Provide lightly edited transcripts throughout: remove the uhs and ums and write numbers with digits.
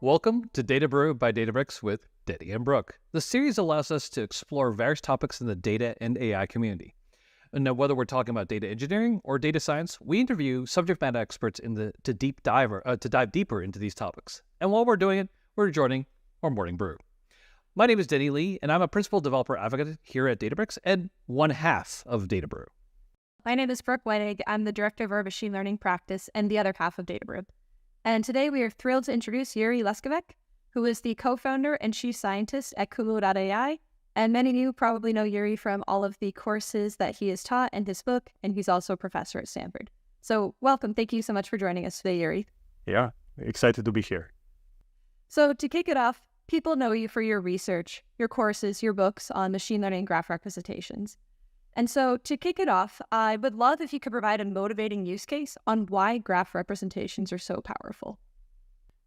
Welcome to Data Brew by Databricks with Denny and Brooke. The series allows us to explore various topics in the data and AI community. And now, whether we're talking about data engineering or data science, we interview subject matter experts to dive deeper into these topics. And while we're doing it, we're joining our morning brew. My name is Denny Lee, and I'm a principal developer advocate here at Databricks and one half of Data Brew. My name is Brooke Weinig. I'm the director of our machine learning practice and the other half of Data Brew. And today we are thrilled to introduce Jure Leskovec, who is the co-founder and chief scientist at Kumo.ai. And many of you probably know Jure from all of the courses that he has taught and his book, and he's also a professor at Stanford. So welcome. Thank you so much for joining us today, Jure. Yeah, excited to be here. So to kick it off, people know you for your research, your courses, your books on machine learning and graph representations. And so to kick it off, I would love if you could provide a motivating use case on why graph representations are so powerful.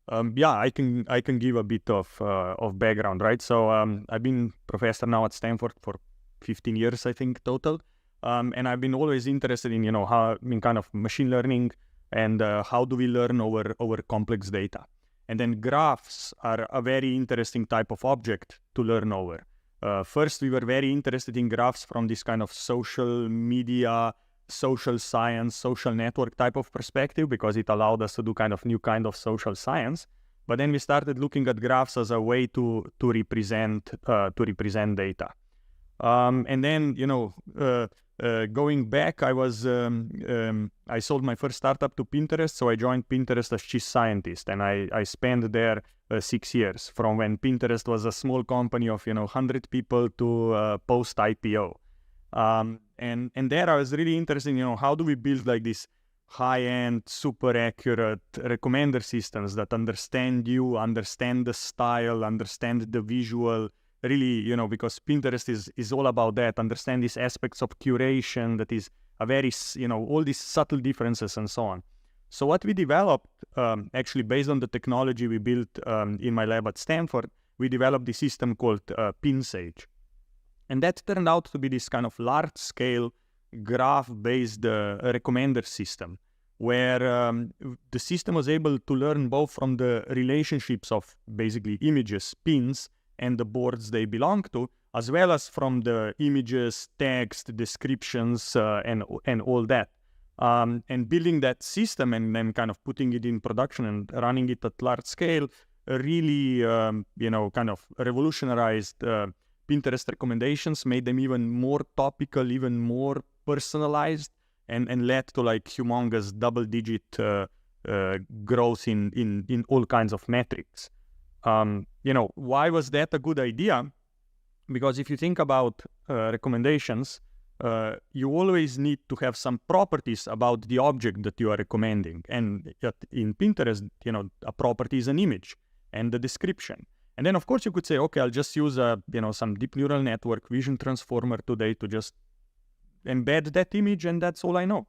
I can give a bit of background, right? So I've been professor now at Stanford for 15 years, I think, total. And I've been always interested in, kind of machine learning and how do we learn over complex data. And then graphs are a very interesting type of object to learn over. First, we were very interested in graphs from this kind of social media, social science, social network type of perspective because it allowed us to do new kind of social science. But then we started looking at graphs as a way to represent data. And then going back, I sold my first startup to Pinterest, so I joined Pinterest as chief scientist, and I spent there 6 years, from when Pinterest was a small company of 100 people to post IPO. And there I was really interested in how do we build like this high-end, super accurate recommender systems that understand you, understand the style, understand the visual. Really, because Pinterest is all about that, understand these aspects of curation that is a very, all these subtle differences and so on. So what we developed, actually based on the technology we built in my lab at Stanford, we developed this system called PinSage. And that turned out to be this kind of large-scale graph-based recommender system, where the system was able to learn both from the relationships of basically images, pins, and the boards they belong to, as well as from the images, text, descriptions, and all that. And building that system and then kind of putting it in production and running it at large scale really, kind of revolutionized Pinterest recommendations, made them even more topical, even more personalized, and led to like humongous double-digit growth in all kinds of metrics. Why was that a good idea? Because if you think about recommendations, you always need to have some properties about the object that you are recommending. And in Pinterest, a property is an image and the description. And then, of course, you could say, okay, I'll just use some deep neural network vision transformer today to just embed that image, and that's all I know.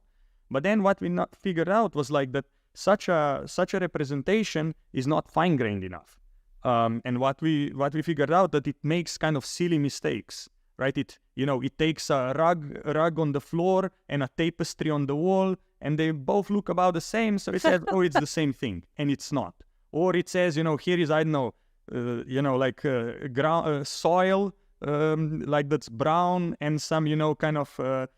But then what we figured out was like that such a representation is not fine-grained enough. And what we figured out that it makes kind of silly mistakes, right? It takes a rug on the floor and a tapestry on the wall, and they both look about the same. So it says, oh, it's the same thing, and it's not. Or it says, here is, I don't know, soil, like that's brown, and some, kind of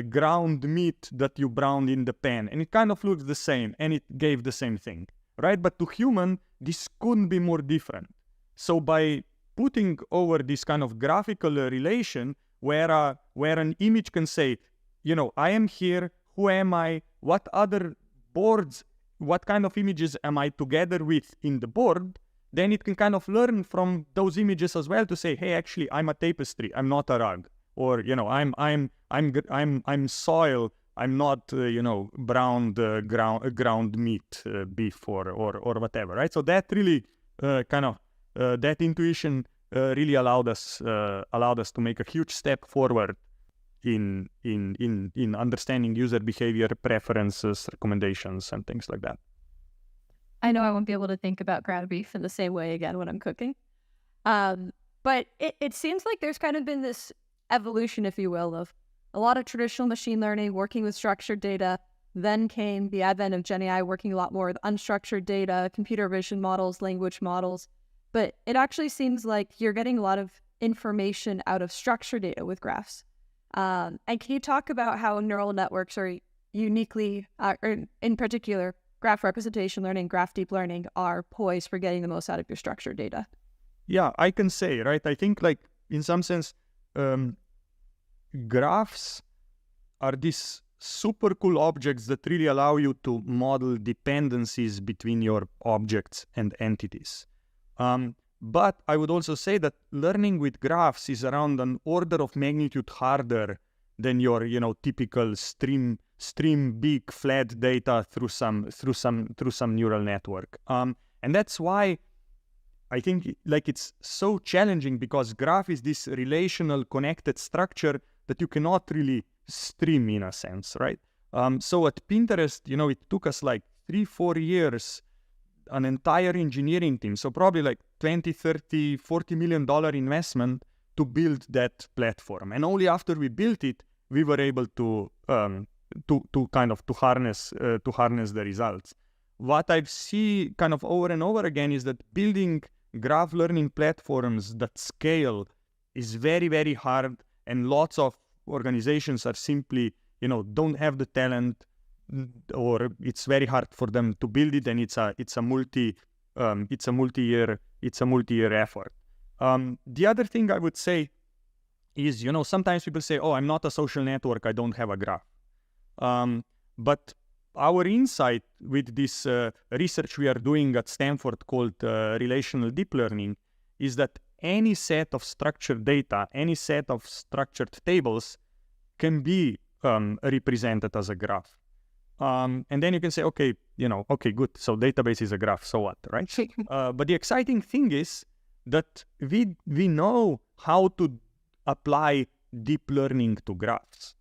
ground meat that you browned in the pan, and it kind of looks the same, and it gave the same thing. Right? But to human, this couldn't be more different. So by putting over this kind of graphical relation where an image can say, I am here, who am I, what other boards, what kind of images am I together with in the board, then it can kind of learn from those images as well to say, hey, actually, I'm a tapestry, I'm not a rug. Or, I'm soil, I'm not, browned ground meat, beef or whatever, right? So that really that intuition really allowed us to make a huge step forward in understanding user behavior, preferences, recommendations, and things like that. I know I won't be able to think about ground beef in the same way again when I'm cooking. But it seems like there's kind of been this evolution, if you will, of a lot of traditional machine learning, working with structured data, Then came the advent of Gen AI, working a lot more with unstructured data, computer vision models, language models. But it actually seems like you're getting a lot of information out of structured data with graphs. And can you talk about how neural networks are uniquely, or in particular, graph representation learning, graph deep learning are poised for getting the most out of your structured data? Yeah, I can say, right? I think like in some sense, graphs are these super cool objects that really allow you to model dependencies between your objects and entities. But I would also say that learning with graphs is around an order of magnitude harder than your, typical stream big flat data through some neural network. And that's why I think like it's so challenging, because graph is this relational connected structure that you cannot really stream in a sense, right? So at Pinterest, it took us like 3-4 years, an entire engineering team, so probably like $20, $30, $40 million investment to build that platform. And only after we built it, we were able to harness the results. What I see kind of over and over again is that building graph learning platforms that scale is very, very hard, and lots of organizations are simply, don't have the talent, or it's very hard for them to build it, and it's a multi-year effort. The other thing I would say is, sometimes people say, oh, I'm not a social network, I don't have a graph. But our insight with this research we are doing at Stanford called Relational Deep Learning is that any set of structured data, any set of structured tables can be represented as a graph. And then you can say, okay, good, so database is a graph, so what, right? But the exciting thing is that we know how to apply deep learning to graphs,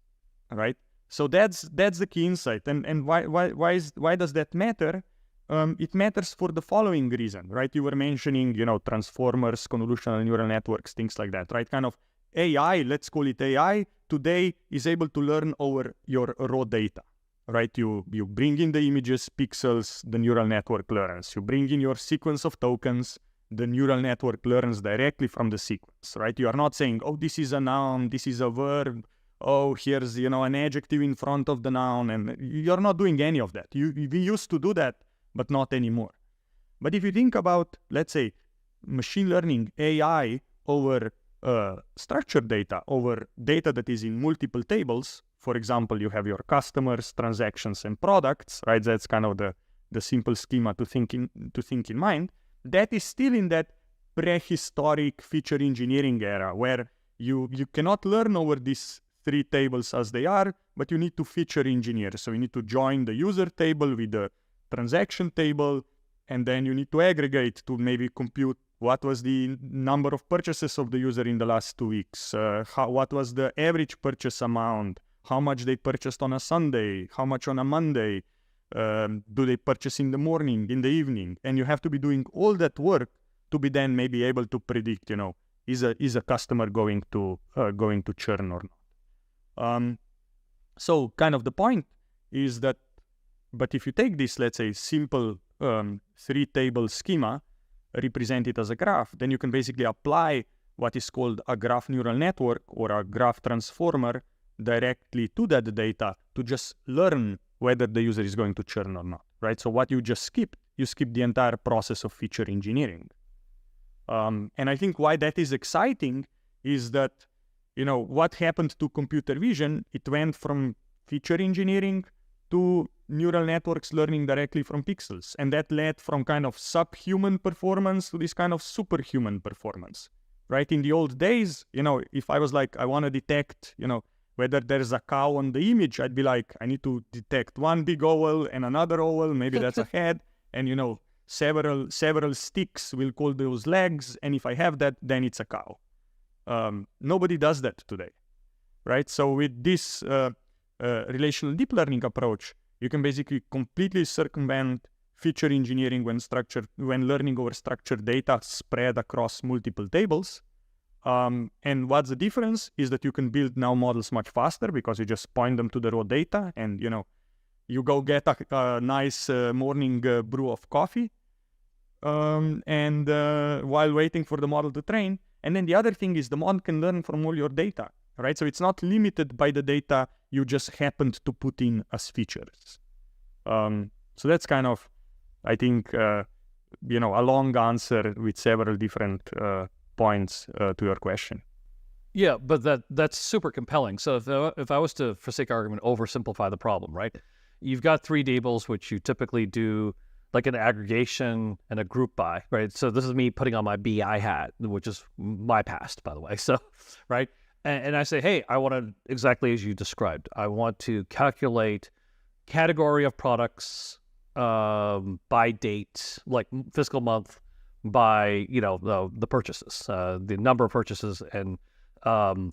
right? So that's the key insight. And why does that matter? It matters for the following reason, right? You were mentioning, transformers, convolutional neural networks, things like that, right? Kind of AI, let's call it AI, today is able to learn over your raw data, right? You bring in the images, pixels, the neural network learns. You bring in your sequence of tokens, the neural network learns directly from the sequence, right? You are not saying, oh, this is a noun, this is a verb, oh, here's, an adjective in front of the noun, and you're not doing any of that. We used to do that, but not anymore. But if you think about, let's say, machine learning, AI, over structured data, over data that is in multiple tables, for example, you have your customers, transactions, and products, right? That's kind of the simple schema to think in mind. That is still in that prehistoric feature engineering era, where you cannot learn over these 3 tables as they are, but you need to feature engineer. So you need to join the user table with the transaction table, and then you need to aggregate to maybe compute what was the number of purchases of the user in the last 2 weeks, what was the average purchase amount, how much they purchased on a Sunday, how much on a Monday, do they purchase in the morning, in the evening, and you have to be doing all that work to be then maybe able to predict, is a customer going to churn or not. So kind of the point is that, but if you take this, let's say, simple 3-table schema, represent it as a graph, then you can basically apply what is called a graph neural network or a graph transformer directly to that data to just learn whether the user is going to churn or not, right? So what you just skipped, you skipped the entire process of feature engineering. And I think why that is exciting is that, what happened to computer vision, it went from feature engineering to neural networks learning directly from pixels. And that led from kind of subhuman performance to this kind of superhuman performance, right? In the old days, if I was like, I want to detect, whether there's a cow on the image, I'd be like, I need to detect one big owl and another owl, maybe that's a head, and several sticks, we'll call those legs, and if I have that, then it's a cow. Nobody does that today, right? So with this relational deep learning approach, you can basically completely circumvent feature engineering when learning over structured data spread across multiple tables. And what's the difference is that you can build now models much faster because you just point them to the raw data, and you go get a nice morning brew of coffee, and while waiting for the model to train. And then the other thing is the model can learn from all your data, right? So it's not limited by the data you just happened to put in as features. So that's kind of, I think, a long answer with several different points to your question. Yeah, but that's super compelling. So if I was to, for sake of argument, oversimplify the problem, right? You've got three tables, which you typically do like an aggregation and a group by, right? So this is me putting on my BI hat, which is my past, by the way. So, right? And I say, hey, I want to, exactly as you described, I want to calculate category of products by date, like fiscal month, by, the purchases, the number of purchases and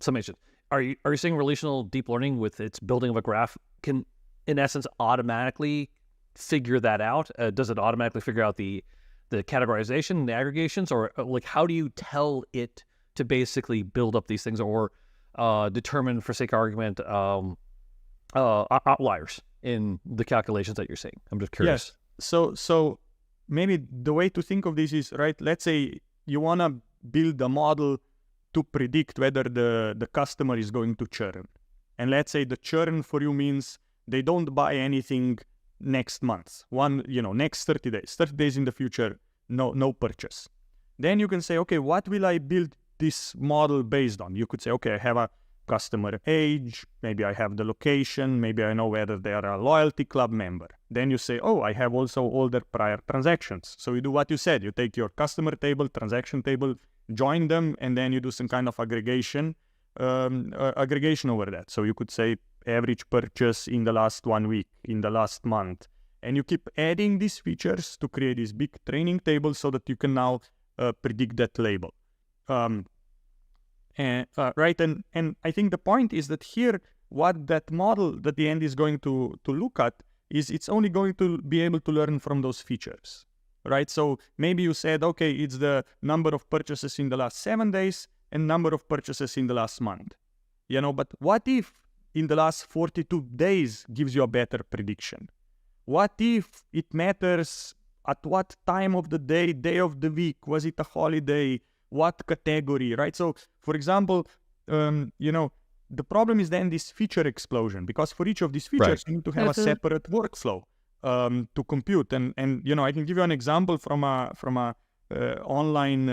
summation. Are you saying relational deep learning with its building of a graph can, in essence, automatically figure that out? Does it automatically figure out the categorization, the aggregations, or like how do you tell it to basically build up these things, or determine, for sake of argument, outliers in the calculations that you're seeing? I'm just curious. Yes. So maybe the way to think of this is, right, let's say you want to build a model to predict whether the customer is going to churn. And let's say the churn for you means they don't buy anything next month, next 30 days in the future, no purchase. Then you can say, okay, what will I build this model based on? You could say, okay, I have a customer age, maybe I have the location, maybe I know whether they are a loyalty club member. Then you say, oh, I have also all their prior transactions. So you do what you said, you take your customer table, transaction table, join them, and then you do some kind of aggregation over that. So you could say average purchase in the last 1 week, in the last month, and you keep adding these features to create this big training table so that you can now predict that label. Right, and I think the point is that here, what that model at the end is going to look at is it's only going to be able to learn from those features, right? So maybe you said, okay, it's the number of purchases in the last 7 days and number of purchases in the last month, but what if in the last 42 days gives you a better prediction? What if it matters at what time of the day of the week, was it a holiday, what category, right? So, for example, the problem is then this feature explosion, because for each of these features, right, you need to have a separate workflow to compute. And I can give you an example from a online,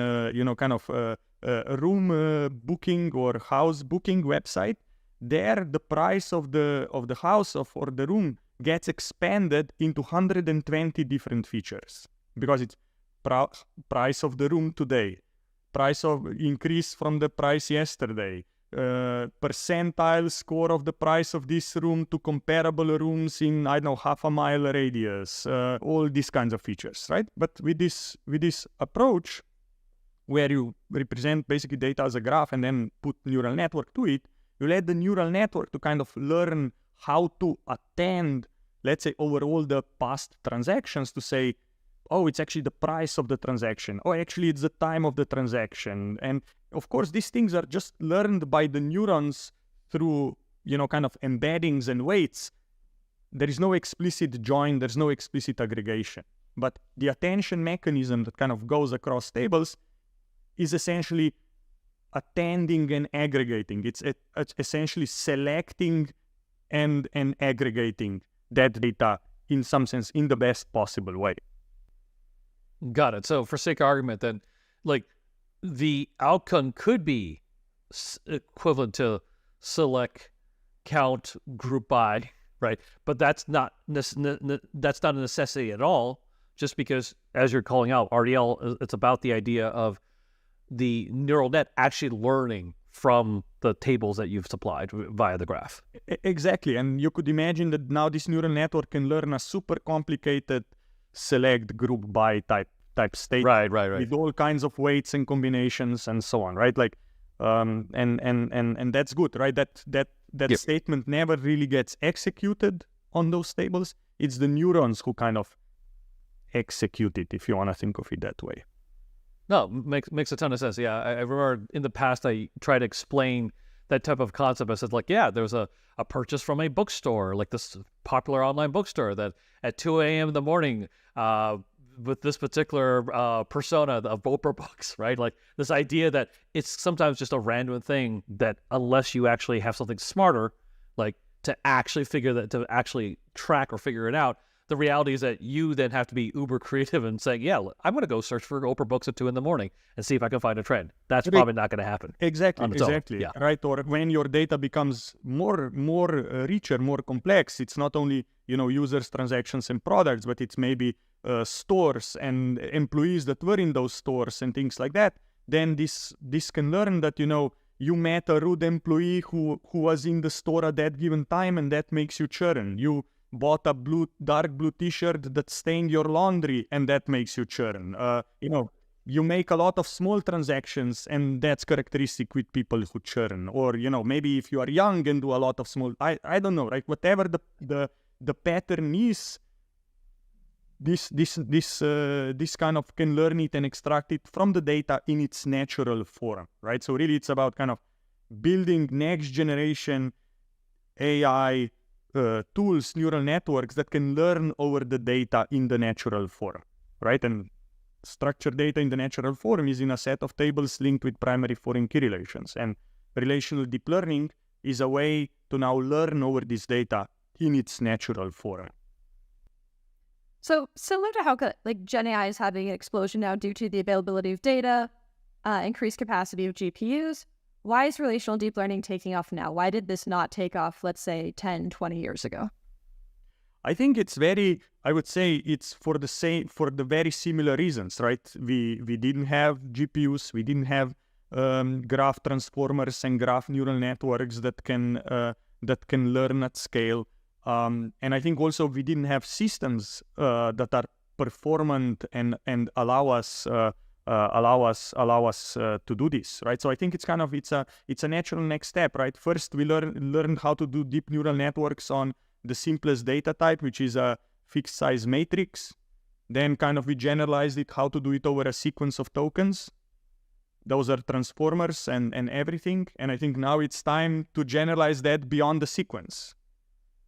room booking or house booking website. There, the price of the house or the room gets expanded into 120 different features, because it's price of the room today, price of increase from the price yesterday, percentile score of the price of this room to comparable rooms in, I don't know, half a mile radius, all these kinds of features, right? But with this approach, where you represent basically data as a graph and then put neural network to it, you let the neural network to kind of learn how to attend, let's say, over all the past transactions to say, oh, it's actually the price of the transaction. Oh, actually, it's the time of the transaction. And of course, these things are just learned by the neurons through, kind of embeddings and weights. There is no explicit join, there's no explicit aggregation. But the attention mechanism that kind of goes across tables is essentially attending and aggregating. It's essentially selecting and aggregating that data in some sense in the best possible way. Got it. So for sake of argument, then, like, the outcome could be equivalent to select, count, group by, right? But that's not a necessity at all, just because, as you're calling out, RDL, it's about the idea of the neural net actually learning from the tables that you've supplied via the graph. Exactly. And you could imagine that now this neural network can learn a super complicated select, group by type state, right, with all kinds of weights and combinations and so on, right? Like, and that's good, right? That yep. Statement never really gets executed on those tables. It's the neurons who kind of execute it, if you want to think of it that way. No, makes a ton of sense. Yeah, I remember in the past I tried to explain that type of concept. I said, like, yeah, there's a purchase from a bookstore, like this popular online bookstore that at 2 a.m. in the morning, with this particular persona of Oprah books, right? Like this idea that it's sometimes just a random thing that unless you actually have something smarter, like to actually to actually track or figure it out, the reality is that you then have to be uber creative and saying, yeah, I'm going to go search for Oprah books at 2 a.m. and see if I can find a trend. That's probably not going to happen. Exactly. Yeah. Right. Or when your data becomes more richer, more complex, it's not only, users, transactions, and products, but it's maybe stores and employees that were in those stores and things like that. Then this can learn that, you met a rude employee who was in the store at that given time, and that makes you churn. You bought a dark blue t-shirt that stained your laundry, and that makes you churn. You make a lot of small transactions, and that's characteristic with people who churn. Or, maybe if you are young and do a lot of small, I don't know, right? Whatever the pattern is, this kind of can learn it and extract it from the data in its natural form, right? So really it's about kind of building next generation AI tools, neural networks that can learn over the data in the natural form, right? And structured data in the natural form is in a set of tables linked with primary foreign key relations. And relational deep learning is a way to now learn over this data in its natural form. So similar to how Gen AI is having an explosion now due to the availability of data, increased capacity of GPUs, why is relational deep learning taking off now? Why did this not take off, let's say, 10, 20 years ago? I think it's for the very similar reasons, right? We didn't have GPUs, we didn't have graph transformers and graph neural networks that can learn at scale. And I think also we didn't have systems that are performant and allow us to do this, right? So I think it's a natural next step, right? First, we learned how to do deep neural networks on the simplest data type, which is a fixed size matrix. Then we generalized it how to do it over a sequence of tokens. Those are transformers and everything. And I think now it's time to generalize that beyond the sequence.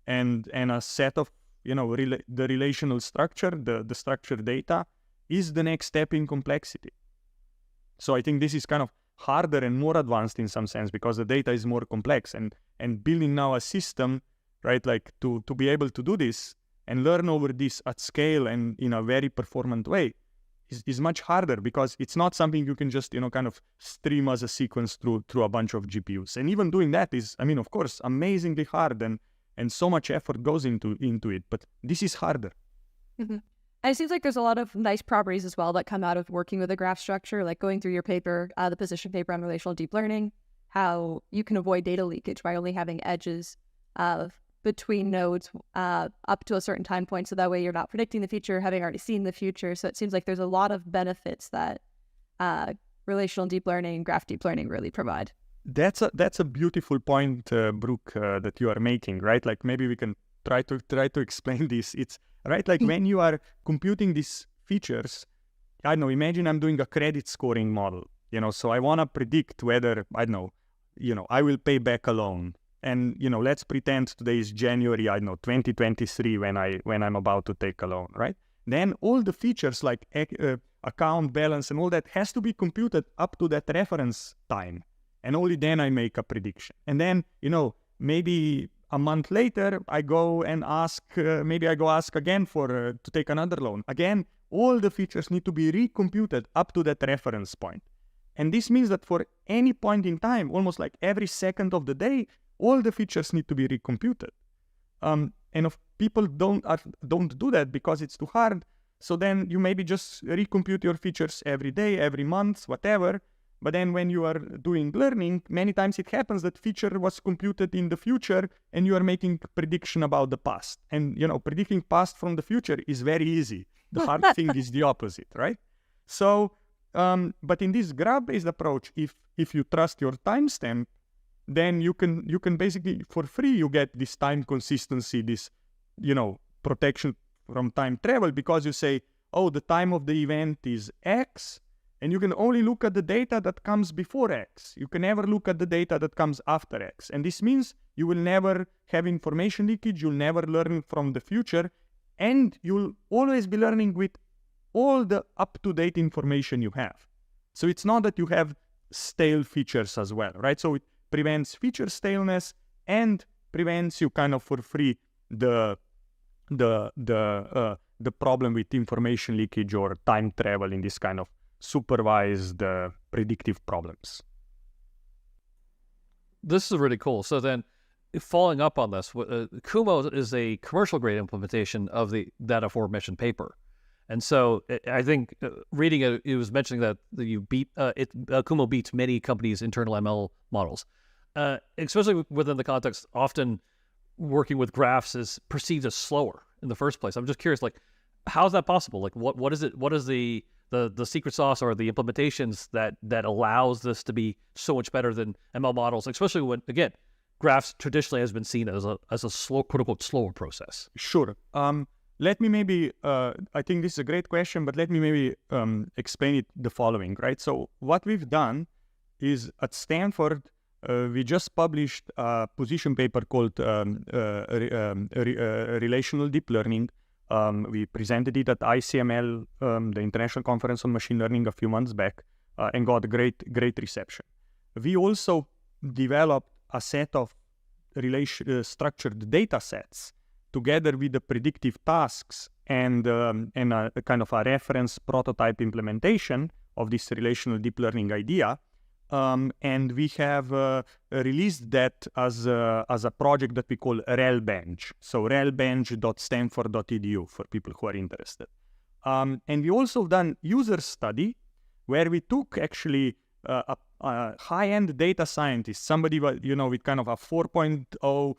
And a set of, the relational structure, the structured data is the next step in complexity. So I think this is kind of harder and more advanced in some sense because the data is more complex, and building now a system, right, like to be able to do this and learn over this at scale and in a very performant way is much harder because it's not something you can just, stream as a sequence through a bunch of GPUs. And even doing that is, of course, amazingly hard and so much effort goes into it, but this is harder. Mm-hmm. And it seems like there's a lot of nice properties as well that come out of working with a graph structure, like going through your paper, the position paper on relational deep learning, how you can avoid data leakage by only having edges between nodes up to a certain time point. So that way you're not predicting the future, having already seen the future. So it seems like there's a lot of benefits that relational deep learning, graph deep learning really provide. That's a beautiful point, Brooke, that you are making, right? Like maybe we can try to explain this. It's right, like when you are computing these features, I don't know, imagine I'm doing a credit scoring model, so I want to predict whether, I don't know, I will pay back a loan. And, let's pretend today is January, 2023 when I'm about to take a loan, right? Then all the features like account balance and all that has to be computed up to that reference time. And only then I make a prediction. And then, maybe a month later, I go ask again to take another loan. Again, all the features need to be recomputed up to that reference point. And this means that for any point in time, almost like every second of the day, all the features need to be recomputed. And if people don't do that because it's too hard, so then you maybe just recompute your features every day, every month, whatever. But then when you are doing learning, many times it happens that feature was computed in the future and you are making prediction about the past. And, predicting past from the future is very easy. The hard thing is the opposite, right? So, but in this graph-based approach, if you trust your timestamp, then you can basically, for free, you get this time consistency, this, protection from time travel because you say, oh, the time of the event is X, And you can only look at the data that comes before X. You can never look at the data that comes after X. And this means you will never have information leakage, you'll never learn from the future, and you'll always be learning with all the up-to-date information you have. So it's not that you have stale features as well, right? So it prevents feature staleness and prevents you kind of for free the problem with information leakage or time travel in this kind of supervised predictive problems. This is really cool. So then, following up on this, Kumo is a commercial grade implementation of that aforementioned paper. And so I think reading it, it was mentioning that Kumo beats many companies' internal ML models, especially within the context. Often working with graphs is perceived as slower in the first place. I'm just curious, like, how is that possible? Like, what is it? What is the secret sauce or the implementations that allows this to be so much better than ML models, especially when, again, graphs traditionally has been seen as a slow, quote unquote, slower process? Sure. Let me maybe, I think this is a great question, but let me maybe explain it the following, right? So what we've done is at Stanford, we just published a position paper called Relational Deep Learning. We presented it at ICML, the International Conference on Machine Learning, a few months back, and got great reception. We also developed a set of structured data sets together with the predictive tasks and a kind of a reference prototype implementation of this relational deep learning idea. And we have released that as a project that we call RelBench. So relbench.stanford.edu for people who are interested. And we also done user study where we took actually a high-end data scientist, somebody with kind of a 4.0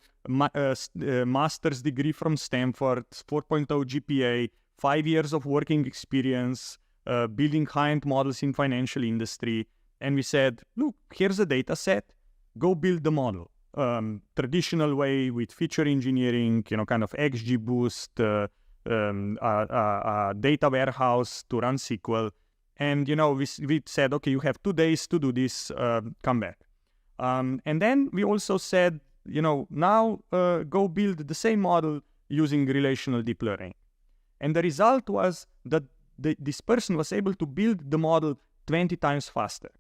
master's degree from Stanford, 4.0 GPA, 5 years of working experience, building high-end models in financial industry. And we said, look, here's a data set, go build the model. Traditional way with feature engineering, kind of XGBoost, a data warehouse to run SQL. And, we said, okay, you have 2 days to do this, come back. And then we also said, now go build the same model using relational deep learning. And the result was that this person was able to build the model 20 times faster.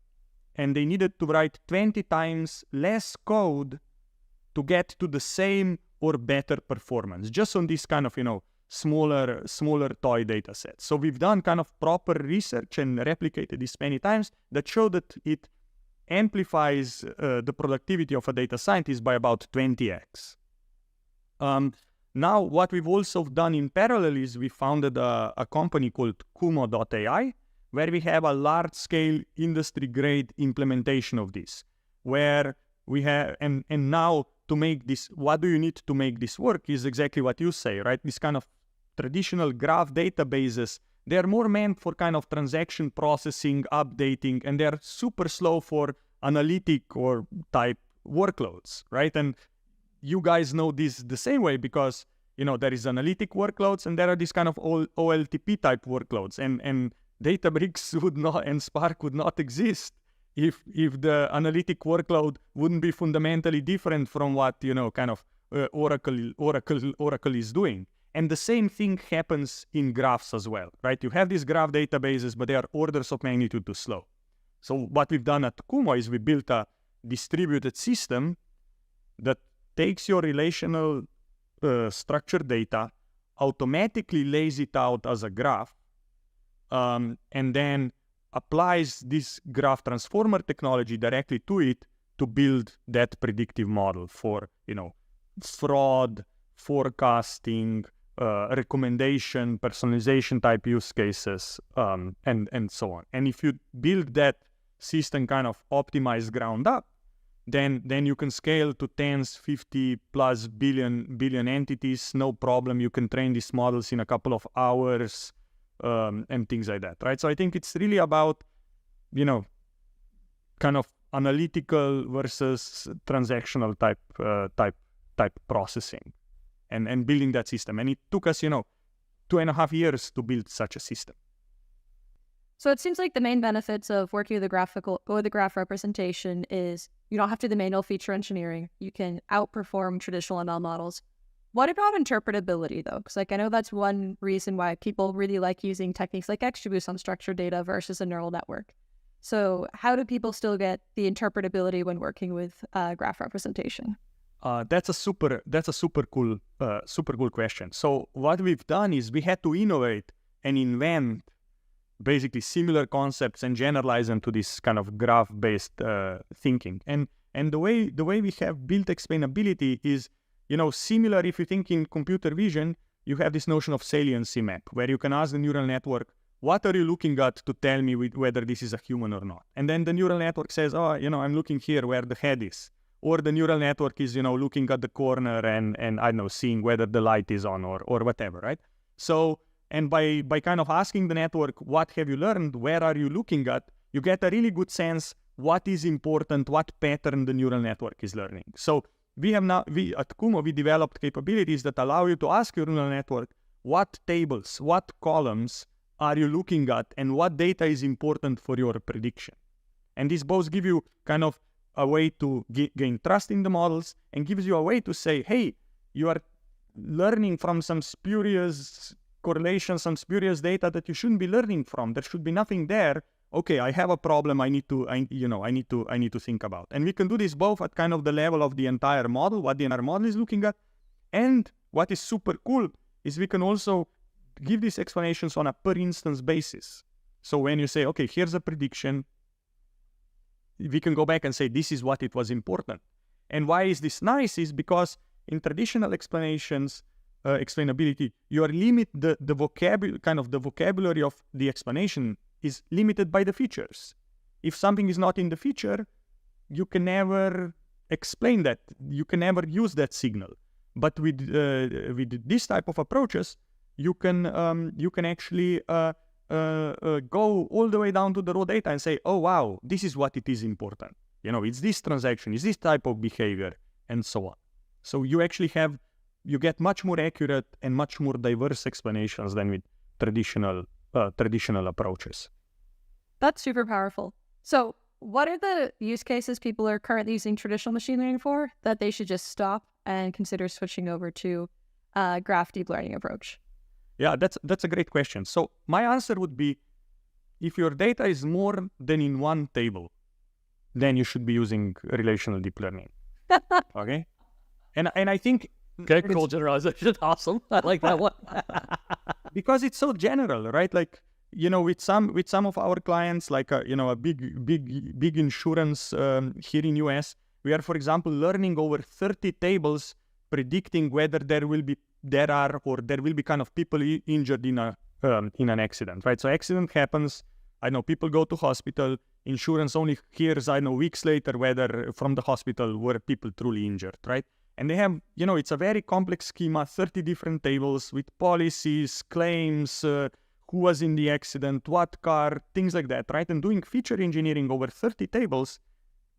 And they needed to write 20 times less code to get to the same or better performance, just on this kind of, smaller toy data set. So we've done kind of proper research and replicated this many times that show that it amplifies the productivity of a data scientist by about 20x. Now, what we've also done in parallel is we founded a company called Kumo.ai, where we have a large-scale industry-grade implementation of this, where we have, and now to make this, what do you need to make this work is exactly what you say, right? This kind of traditional graph databases, they're more meant for kind of transaction processing, updating, and they're super slow for analytic or type workloads, right? And you guys know this the same way because, there is analytic workloads and there are these kind of OLTP type workloads, and Databricks would not, and Spark would not exist if the analytic workload wouldn't be fundamentally different from what, Oracle is doing. And the same thing happens in graphs as well, right? You have these graph databases, but they are orders of magnitude too slow. So what we've done at Kumo is we built a distributed system that takes your relational structured data, automatically lays it out as a graph, and then applies this graph transformer technology directly to it to build that predictive model for, fraud, forecasting, recommendation, personalization type use cases, and so on. And if you build that system kind of optimized ground up, then you can scale to tens, 50 plus billion entities, no problem. You can train these models in a couple of hours, and things like that, right? So I think it's really about, kind of analytical versus transactional type processing, and building that system. And it took us, 2.5 years to build such a system. So it seems like the main benefits of working with the graph representation is you don't have to do the manual feature engineering. You can outperform traditional ML models. What about interpretability, though? Because I know that's one reason why people really like using techniques like XGBoost on structured data versus a neural network. So how do people still get the interpretability when working with graph representation? That's a super cool question. So what we've done is we had to innovate and invent basically similar concepts and generalize them to this kind of graph-based thinking. And the way we have built explainability is, similar. If you think in computer vision, you have this notion of saliency map, where you can ask the neural network, what are you looking at to tell me whether this is a human or not? And then the neural network says, I'm looking here where the head is. Or the neural network is, looking at the corner and I don't know, seeing whether the light is on or whatever, right? So, and by kind of asking the network, what have you learned? Where are you looking at? You get a really good sense what is important, what pattern the neural network is learning. So we at Kumo, we developed capabilities that allow you to ask your neural network, what tables, what columns are you looking at, and what data is important for your prediction? And these both give you kind of a way to gain trust in the models and gives you a way to say, hey, you are learning from some spurious correlations, some spurious data that you shouldn't be learning from. There should be nothing there. Okay, I have a problem. I need to think about. And we can do this both at kind of the level of the entire model, what the entire model is looking at, and what is super cool is we can also give these explanations on a per instance basis. So when you say, okay, here's a prediction, we can go back and say, this is what it was important. And why is this nice is because in traditional explanations, explainability, you are the vocabulary of the explanation is limited by the features. If something is not in the feature, you can never explain that. You can never use that signal. But with this type of approaches, you can actually go all the way down to the raw data and say, oh wow, this is what it is important. It's this transaction, it's this type of behavior, and so on. So you get much more accurate and much more diverse explanations than with traditional approaches. That's super powerful. So what are the use cases people are currently using traditional machine learning for that they should just stop and consider switching over to a graph deep learning approach? Yeah, that's a great question. So my answer would be, if your data is more than in one table, then you should be using relational deep learning. Okay? And I think... Okay, cool generalization. Awesome. I like that one. Because it's so general, right? Like, with some of our clients, like a big insurance here in US, we are, for example, learning over 30 tables, predicting whether there will be kind of people injured in an accident, right? So accident happens, I know people go to hospital, insurance only hears, weeks later whether from the hospital were people truly injured, right? And they have, it's a very complex schema, 30 different tables with policies, claims, who was in the accident, what car, things like that, right? And doing feature engineering over 30 tables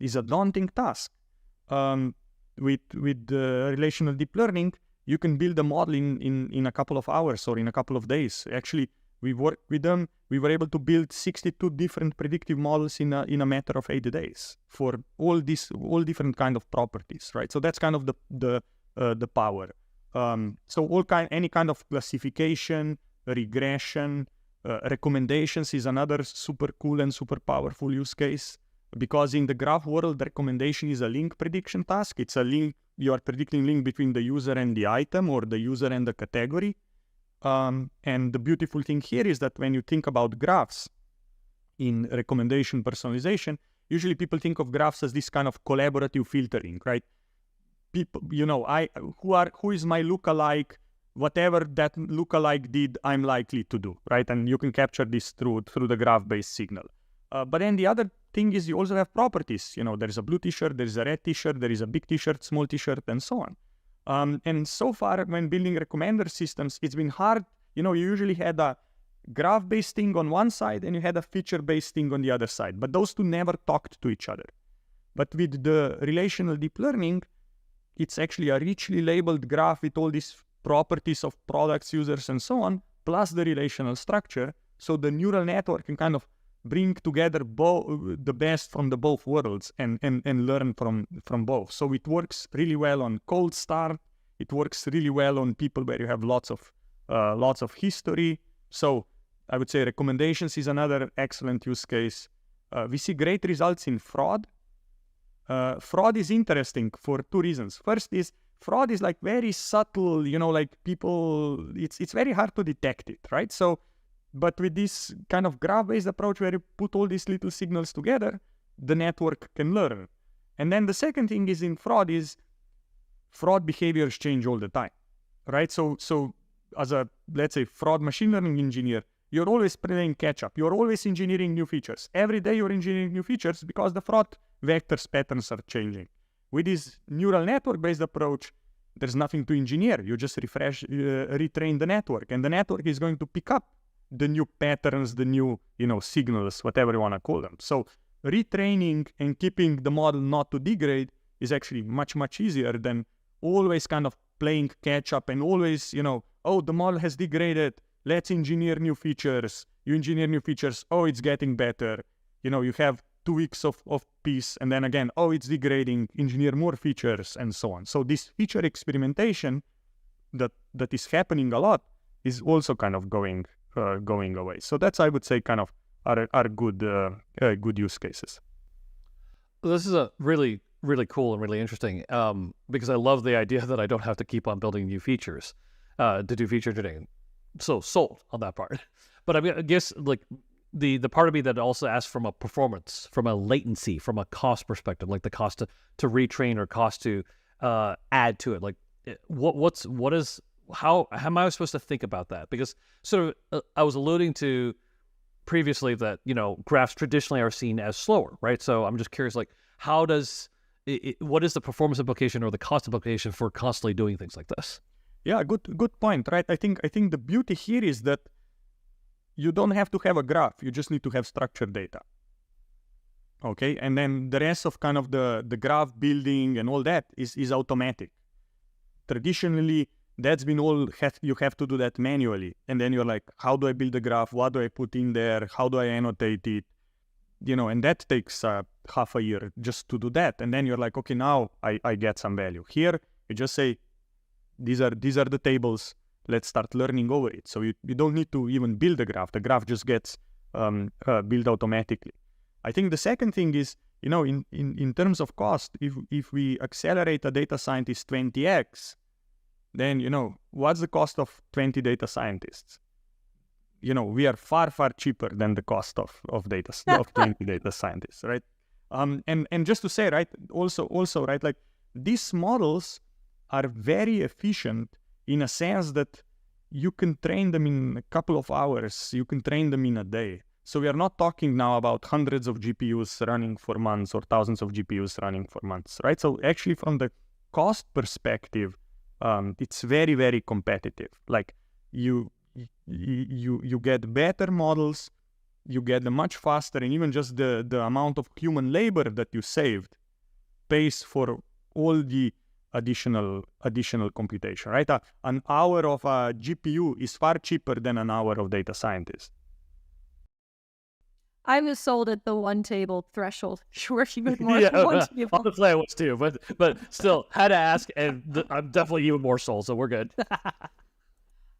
is a daunting task. With relational deep learning, you can build a model in a couple of hours or in a couple of days. Actually, we worked with them. We were able to build 62 different predictive models in a matter of 8 days for all different kind of properties, right? So that's kind of the power. So any kind of classification, regression, recommendations is another super cool and super powerful use case. Because in the graph world, the recommendation is a link prediction task. It's a link, you are predicting link between the user and the item or the user and the category. And the beautiful thing here is that when you think about graphs in recommendation personalization, usually people think of graphs as this kind of collaborative filtering, right? People, who is my lookalike? Whatever that lookalike did, I'm likely to do, right? And you can capture this through the graph-based signal. But then the other thing is you also have properties. There's a blue t-shirt, there's a red t-shirt, there is a big t-shirt, small t-shirt, and so on. And so far, when building recommender systems, it's been hard. You usually had a graph-based thing on one side and you had a feature-based thing on the other side. But those two never talked to each other. But with the relational deep learning, it's actually a richly labeled graph with all these properties of products, users, and so on, plus the relational structure. So the neural network can kind of bring together the best from the both worlds and learn from both. So it works really well on cold start. It works really well on people where you have lots of history. So I would say recommendations is another excellent use case. We see great results in fraud. Fraud is interesting for two reasons. First is fraud is like very subtle, like people, it's very hard to detect it, right? So, but with this kind of graph-based approach where you put all these little signals together, the network can learn. And then the second thing is in fraud behaviors change all the time, right? So as a, let's say, fraud machine learning engineer, you're always playing catch up. You're always engineering new features. Every day you're engineering new features because the fraud vectors patterns are changing. With this neural network-based approach, there's nothing to engineer. You just retrain the network, and the network is going to pick up the new patterns, the new, signals, whatever you want to call them. So retraining and keeping the model not to degrade is actually much, much easier than always kind of playing catch up and always, oh, the model has degraded. Let's engineer new features. You engineer new features. Oh, it's getting better. You have 2 weeks of peace, and then again, oh, it's degrading, engineer more features, and so on. So this feature experimentation that is happening a lot is also kind of going away. So that's, I would say, kind of are good use cases. This is a really, really cool and really interesting because I love the idea that I don't have to keep on building new features to do feature engineering. So sold on that part. But I guess like the part of me that also asks from a performance, from a latency, from a cost perspective, like the cost to retrain or cost to add to it. Like how am I supposed to think about that? Because sort of I was alluding to previously that, graphs traditionally are seen as slower, right? So I'm just curious, like how does what is the performance implication or the cost implication for constantly doing things like this? Yeah, good point, right? I think the beauty here is that you don't have to have a graph. You just need to have structured data. Okay, and then the rest of kind of the graph building and all that is automatic. Traditionally, that's been all you have to do that manually. And then you're like, how do I build a graph? What do I put in there? How do I annotate it? And that takes half a year just to do that. And then you're like, okay, now I get some value. Here, you just say, these are the tables. Let's start learning over it. So you don't need to even build a graph. The graph just gets built automatically. I think the second thing is, in terms of cost, if we accelerate a data scientist 20x, then, what's the cost of 20 data scientists? We are far, far cheaper than the cost of 20 data scientists, right? And just to say, right, also, right, like these models are very efficient in a sense that you can train them in a couple of hours, you can train them in a day. So we are not talking now about hundreds of GPUs running for months or thousands of GPUs running for months, right? So actually from the cost perspective, it's very, very competitive. Like you get better models, you get them much faster, and even just the amount of human labor that you saved pays for all the additional computation, right? An hour of a GPU is far cheaper than an hour of data scientist. I was sold at the one table threshold. Sure, even more. Honestly, I was too, but still had to ask, and I'm definitely even more sold, so we're good.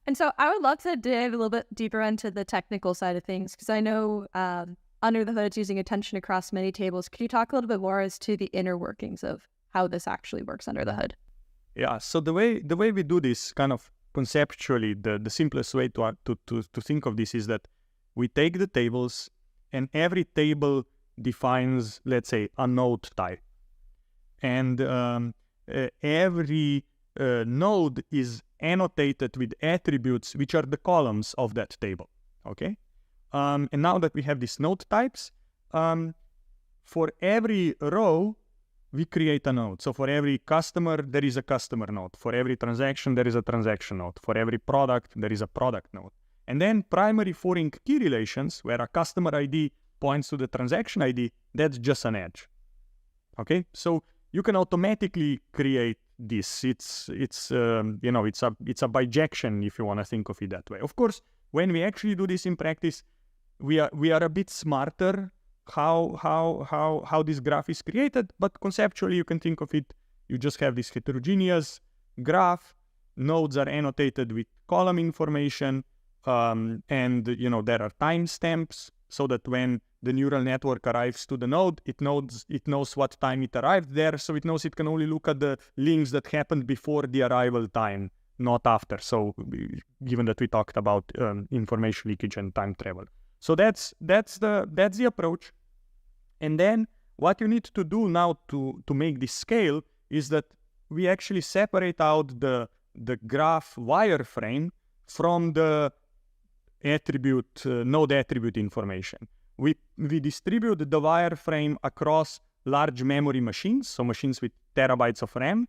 And so I would love to dive a little bit deeper into the technical side of things, because I know under the hood it's using attention across many tables. Could you talk a little bit more as to the inner workings of how this actually works under the hood? Yeah, so the way we do this kind of conceptually, the simplest way to think of this is that we take the tables, and every table defines, let's say, a node type. And every node is annotated with attributes which are the columns of that table, okay? And now that we have these node types, for every row, we create a node. So for every customer, there is a customer node. For every transaction, there is a transaction node. For every product, there is a product node. And then primary foreign key relations, where a customer ID points to the transaction ID, that's just an edge. Okay, so you can automatically create this. It's a bijection, if you want to think of it that way. Of course, when we actually do this in practice, we are a bit smarter how this graph is created, but conceptually you can think of it, you just have this heterogeneous graph, nodes are annotated with column information, and there are timestamps so that when the neural network arrives to the node, it knows what time it arrived there, so it knows it can only look at the links that happened before the arrival time, not after. So given that we talked about information leakage and time travel. So that's the approach. And then what you need to do now to make this scale is that we actually separate out the graph wireframe from the node attribute information. We distribute the wireframe across large memory machines, so machines with terabytes of RAM,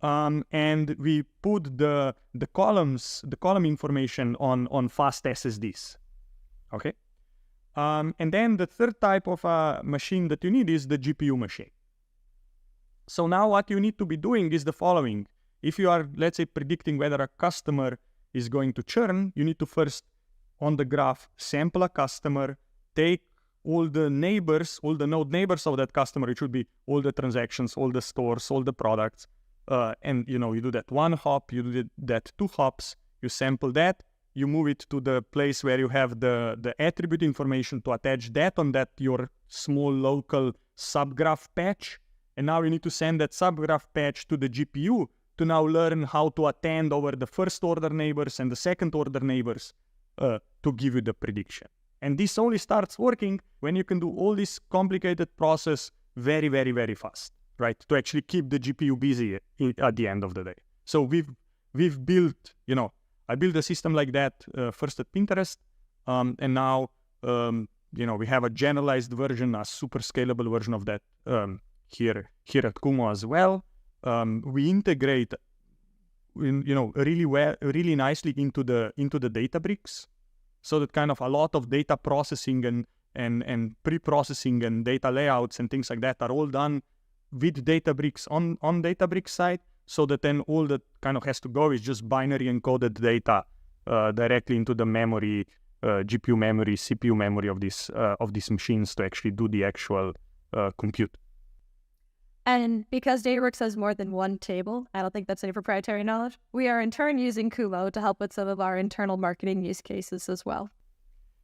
and we put the column information on fast SSDs. Okay, and then the third type of machine that you need is the GPU machine. So now what you need to be doing is the following. If you are, let's say, predicting whether a customer is going to churn, you need to first, on the graph, sample a customer, take all the neighbors, all the node neighbors of that customer. It should be all the transactions, all the stores, all the products. And you do that one hop, you do that two hops, you sample that, you move it to the place where you have the attribute information to attach that on that your small local subgraph patch. And now you need to send that subgraph patch to the GPU to now learn how to attend over the first order neighbors and the second order neighbors to give you the prediction. And this only starts working when you can do all this complicated process very, very, very fast, right? To actually keep the GPU busy at the end of the day. So we've built, I built a system like that first at Pinterest, and now we have a generalized version, a super scalable version of that here at Kumo as well. We integrate, really nicely into the Databricks, so that kind of a lot of data processing and pre-processing and data layouts and things like that are all done with Databricks on Databricks side, so that then all that kind of has to go is just binary encoded data directly into the memory, GPU memory, CPU memory of these machines to actually do the actual compute. And because Databricks has more than one table, I don't think that's any proprietary knowledge, we are in turn using Kumo to help with some of our internal marketing use cases as well.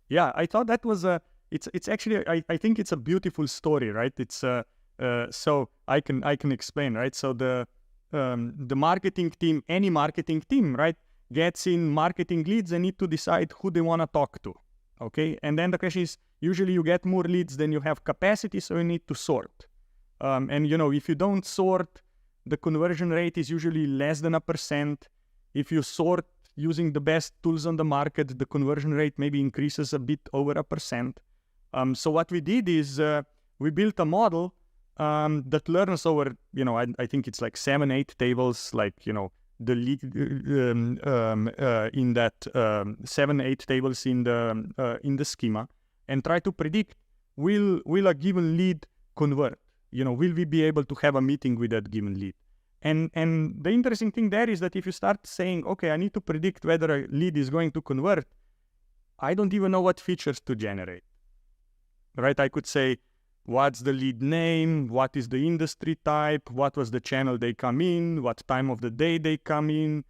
Yeah, I thought that was it's actually, I think it's a beautiful story, right? It's so I can explain, right? So the marketing team, any marketing team, right, gets in marketing leads and need to decide who they want to talk to, okay? And then the question is, usually you get more leads than you have capacity, so you need to sort. And if you don't sort, the conversion rate is usually less than 1%. If you sort using the best tools on the market, the conversion rate maybe increases a bit over 1%. So what we did is we built a model that learns over, I think it's like 7-8 tables, like, the lead in that 7-8 tables in the schema, and try to predict, will a given lead convert? Will we be able to have a meeting with that given lead? And the interesting thing there is that if you start saying, okay, I need to predict whether a lead is going to convert, I don't even know what features to generate, right? I could say, what's the lead name? What is the industry type? What was the channel they come in? What time of the day they come in?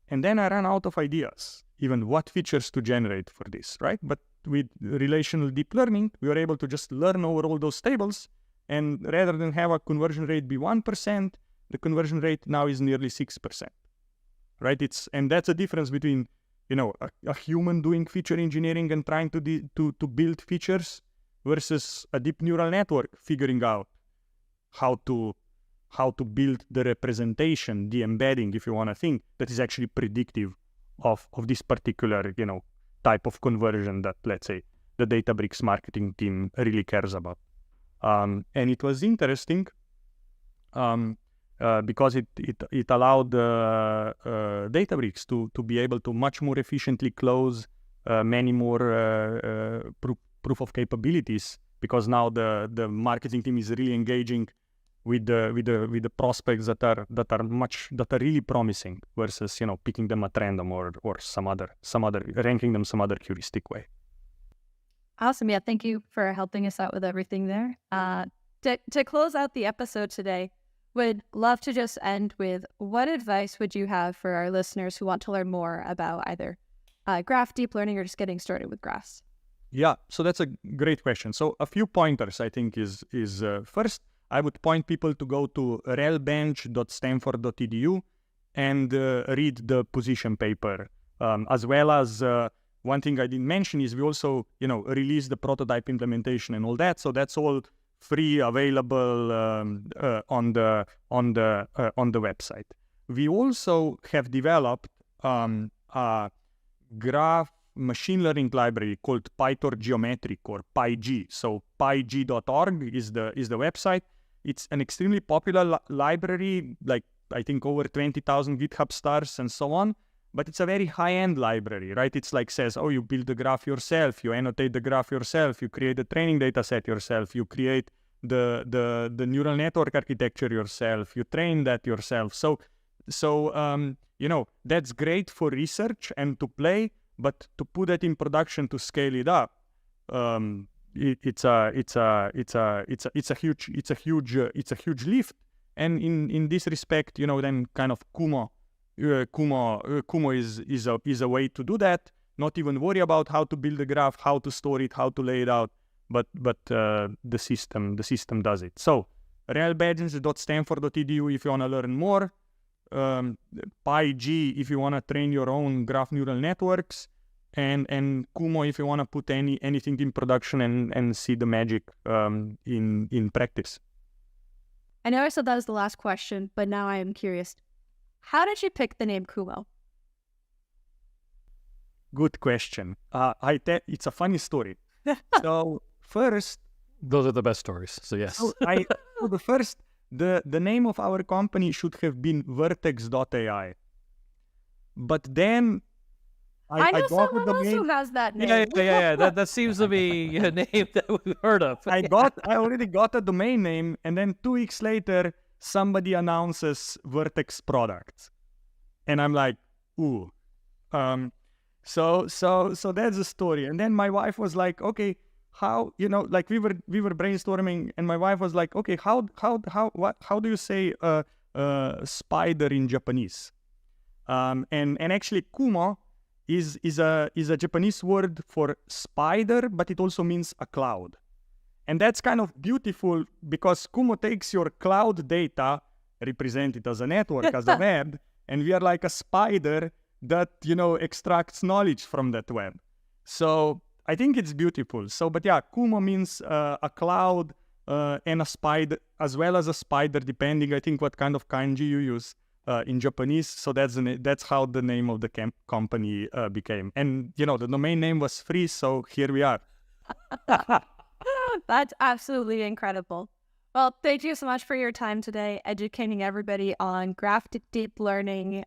And then I ran out of ideas, even what features to generate for this, right? But with relational deep learning, we were able to just learn over all those tables. And rather than have a conversion rate be 1%, the conversion rate now is nearly 6%, right? And that's a difference between, a human doing feature engineering and trying to build features versus a deep neural network figuring out how to build the representation, the embedding, if you want to think, that is actually predictive of this particular, type of conversion that, let's say, the Databricks marketing team really cares about. And it was interesting because it allowed Databricks to be able to much more efficiently close many more proof of capabilities, because now the marketing team is really engaging with the prospects that are really promising versus picking them at random or some other ranking them some other heuristic way. Awesome. Yeah, thank you for helping us out with everything there. To close out the episode today, would love to just end with what advice would you have for our listeners who want to learn more about either graph deep learning or just getting started with graphs? Yeah, so that's a great question. So a few pointers, I think, is first, I would point people to go to relbench.stanford.edu and read the position paper, as well as one thing I didn't mention is we also, release the prototype implementation and all that. So that's all free, available on the website. We also have developed a graph machine learning library called PyTorch Geometric, or PyG. So pyg.org is the website. It's an extremely popular library, like I think over 20,000 GitHub stars and so on. But it's a very high-end library, right? It's like says, oh, you build the graph yourself, you annotate the graph yourself, you create the training data set yourself, you create the neural network architecture yourself, you train that yourself. So that's great for research and to play, but to put that in production, to scale it up, it's a huge lift. And in this respect, then kind of Kumo is a way to do that. Not even worry about how to build a graph, how to store it, how to lay it out, but the system does it. So relbench.stanford.edu if you want to learn more. PyG if you want to train your own graph neural networks, and Kumo if you want to put anything in production and see the magic in practice. I know I said that was the last question, but now I am curious. How did you pick the name Kumo? Good question. It's a funny story. So first, those are the best stories. So yes. The name of our company should have been Vertex.ai. But then I know someone else who has that name. Yeah. That seems to be a name that we've heard of. I already got a domain name, and then 2 weeks later, somebody announces Vertex products. And I'm like, ooh. So that's the story. And then my wife was like, okay, how, like we were brainstorming, and my wife was like, okay, how do you say spider in Japanese? And actually Kumo is a Japanese word for spider, but it also means a cloud. And that's kind of beautiful because Kumo takes your cloud data, represented as a network, as a web, and we are like a spider that, extracts knowledge from that web. So I think it's beautiful. So, but yeah, Kumo means a cloud and a spider, as well as a spider, depending, I think, what kind of kanji you use in Japanese. So that's how the name of the company became. And, the domain name was free, so here we are. That's absolutely incredible. Well, thank you so much for your time today, educating everybody on graph deep learning,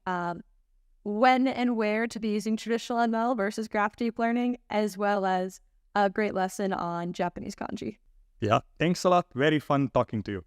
when and where to be using traditional ML versus graph deep learning, as well as a great lesson on Japanese kanji. Yeah, thanks a lot. Very fun talking to you.